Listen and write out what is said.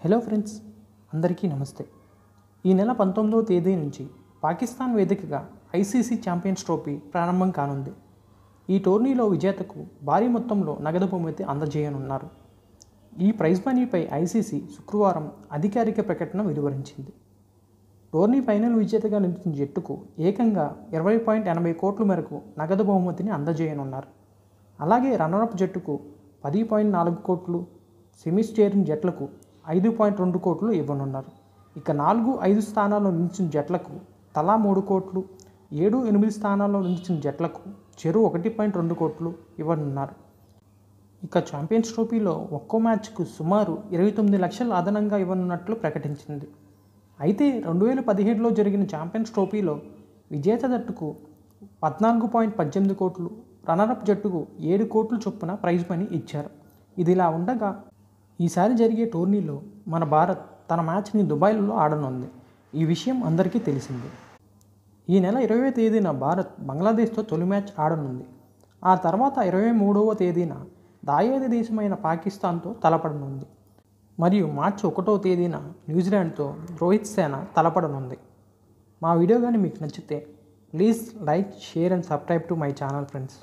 Hello friends, అందరికీ నమస్తే. ఈ నెల 19వ తేదీ నుంచి పాకిస్తాన్ వేదికగా ఐసీసీ ఛాంపియన్స్ ట్రోఫీ ప్రారంభం కానుంది. ఈ టోర్నీలో విజేతకు భారీ మొత్తంలో నగదు బహుమతి అందజేయనున్నారు. ఈ ప్రైజ్ మనీపై ఐసీసీ శుక్రవారం అధికారిక ప్రకటన వెలువరించింది. టోర్నీ ఫైనల్ విజేతగా నిలిచిన జట్టుకు ఏకంగా 20.80 కోట్ల మేరకు నగదు బహుమతిని అందజేయనున్నారు. అలాగే రన్నరప్ జట్టుకు 10.4 కోట్లు, సెమీస్ చేరిన జట్లకు 5.2 కోట్లు ఇవ్వనున్నారు. ఇక 4, 5 స్థానాల్లో నిలిచిన జట్లకు తలా 3 కోట్లు, 7, 8 స్థానాల్లో నిలిచిన జట్లకు చెరు 1.2 కోట్లు ఇవ్వనున్నారు. ఇక ఛాంపియన్స్ ట్రోఫీలో ఒక్కో మ్యాచ్కు సుమారు 29 లక్షలు అదనంగా ఇవ్వనున్నట్లు ప్రకటించింది. అయితే 2017లో జరిగిన ఛాంపియన్స్ ట్రోఫీలో విజేత జట్టుకు 14.18 కోట్లు, రన్నరప్ జట్టుకు 7 కోట్లు చొప్పున ప్రైజ్ మనీ ఇచ్చారు. ఇదిలా ఉండగా ఈసారి జరిగే టోర్నీలో మన భారత్ తన మ్యాచ్ని దుబాయ్లో ఆడనుంది. ఈ విషయం అందరికీ తెలిసిందే. ఈ నెల 20వ తేదీన భారత్ బంగ్లాదేశ్తో తొలి మ్యాచ్ ఆడనుంది. ఆ తర్వాత 23వ తేదీన దాయాది దేశమైన పాకిస్తాన్తో తలపడనుంది. మరియు మార్చి 1వ తేదీన న్యూజిలాండ్తో రోహిత్ సేన తలపడనుంది. మా వీడియో కానీ మీకు నచ్చితే please like, share and subscribe to my channel friends.